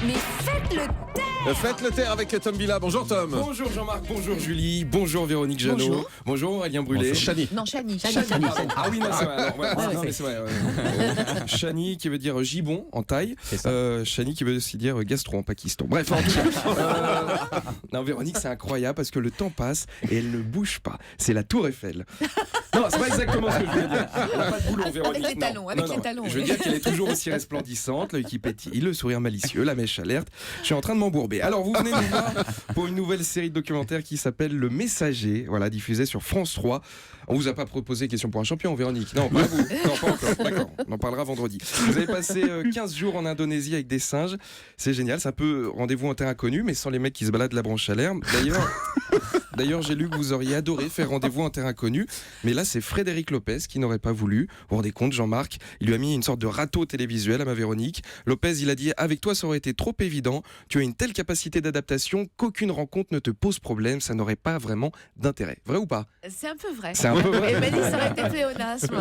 Mais faites le taire. Faites le taire avec Tom Villa. Bonjour Tom. Bonjour Jean-Marc, bonjour Julie, bonjour Véronique Jeannot. Bonjour. Bonjour Aurélien Brulé. Chani. Non, Chani. Pardon. Ah oui, non, c'est vrai. Alors, non, mais c'est vrai. Chani qui veut dire gibbon en thaï. Chani qui veut aussi dire gastro en Pakistan. Bref, en tout cas. Non, Véronique, c'est incroyable parce que le temps passe et elle ne bouge pas. C'est la Tour Eiffel. Non, c'est pas exactement ce que je voulais dire. Elle n'a pas de boulon, Véronique. Avec les talons, avec les talons. Je veux dire qu'elle est toujours aussi resplendissante, l'œil qui pétille, le sourire malicieux, la mèche alerte. Je suis en train de m'embourber. Alors, vous venez nous voir pour une nouvelle série de documentaires qui s'appelle Le Messager, voilà, diffusée sur France 3. On vous a pas proposé question pour un champion, Véronique? Non, pas vous. Non, pas encore. D'accord, on en parlera vendredi. Vous avez passé 15 jours en Indonésie avec des singes. C'est génial, c'est un peu rendez-vous en terre inconnue, mais sans les mecs qui se baladent la branche à l'herbe. D'ailleurs, j'ai lu que vous auriez adoré faire rendez-vous en terre inconnue, mais là, c'est Frédéric Lopez qui n'aurait pas voulu. Vous vous rendez compte, Jean-Marc? Il lui a mis une sorte de râteau télévisuel à ma Véronique. Lopez, il a dit: avec toi, ça aurait été trop évident. Tu as une telle capacité d'adaptation qu'aucune rencontre ne te pose problème. Ça n'aurait pas vraiment d'intérêt. Vrai ou pas? C'est un peu vrai. C'est un peu vrai. Et Mélanie, ça aurait été pléonasme.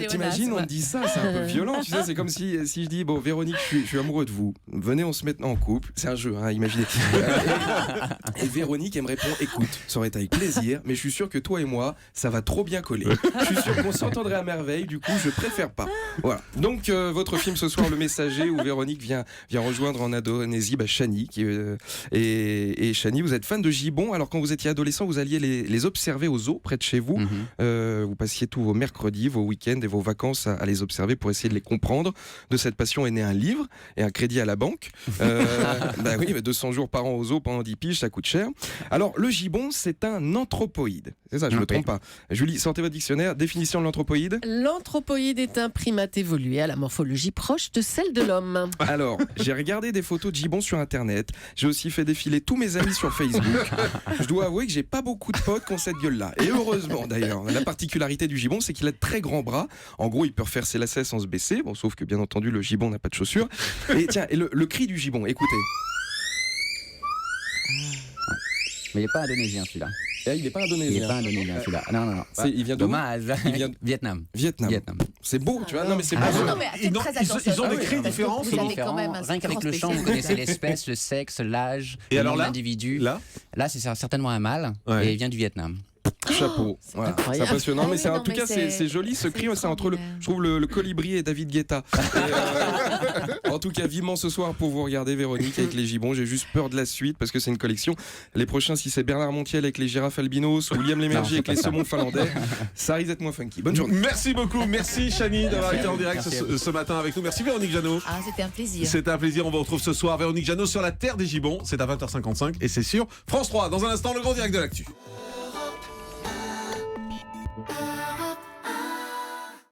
T'imagines, on te dit ça, c'est un peu violent, tu sais, c'est comme si je dis: bon, Véronique, je suis amoureux de vous, venez, on se met en couple, c'est un jeu, hein, imaginez. Et Véronique, elle me répond: écoute, ça aurait été avec plaisir, mais je suis sûr que toi et moi, ça va trop bien coller. Je suis sûr qu'on s'entendrait à merveille, du coup, je préfère pas. Voilà. Donc, votre film ce soir, Le Messager, où Véronique vient rejoindre en Indonésie Chani. Et Chani, vous êtes fan de gibbon, alors quand vous étiez adolescent, vous alliez les observer aux zoos près de chez vous. Vous passiez tous vos mercredis, vos week-ends et vos vacances à les observer pour essayer de les comprendre. De cette passion est né un livre et un crédit à la banque. Bah oui, mais 200 jours par an aux zoos pendant 10 piges, ça coûte cher. Alors, le gibbon, c'est un anthropoïde. C'est ça, je ne me trompe pas. Julie, sortez votre dictionnaire. Définition de l'anthropoïde. L'anthropoïde est un primate évolué à la morphologie proche de celle de l'homme. Alors, j'ai regardé des photos de gibbon sur Internet. J'ai aussi fait défiler tous mes amis sur Facebook. Je dois avouer que j'ai pas beaucoup de potes qui ont cette gueule-là. Et heureusement, d'ailleurs. La particularité du gibbon, c'est qu'il a de très grands bras. En gros, il peut refaire ses lacets sans se baisser. Bon, sauf que, bien entendu, le gibbon n'a pas de chaussures. Et tiens, le cri du gibbon, écoutez. Mais il n'est pas indonésien celui-là. Et il n'est pas indonésien. Il n'est pas indonésien celui-là. Non. Il vient d'où? Dommage. Il vient de Vietnam. C'est beau, tu vois. Non, mais c'est beau. Non, mais faites très attention. Ils ont des cris différents. Vous avez quand même un Rien qu'avec grand le chant, vous spécialiste. connaissez l'espèce, le sexe, l'âge, Et le alors nom de là l'individu. Là, c'est certainement un mâle Ouais. et il vient du Vietnam. Chapeau. Voilà. C'est incroyable. impressionnant, mais Ah oui, en non, tout mais cas, c'est c'est joli ce cri. C'est entre je trouve le colibri et David Guetta. En tout cas, vivement ce soir pour vous regarder, Véronique, avec les gibbons. J'ai juste peur de la suite parce que c'est une collection. Les prochains, si c'est Bernard Montiel avec les girafes albinos, William Lémergie avec les saumons finlandais, ça risque d'être moins funky. Bonne journée. merci beaucoup. Merci Chani d'avoir été en direct ce matin avec nous. Merci Véronique Jeannot. Ah, c'était un plaisir. C'était un plaisir. On vous retrouve ce soir Véronique Jeannot sur la Terre des Gibbons. C'est à 20h55 et c'est sur France 3. Dans un instant, le grand direct de l'actu.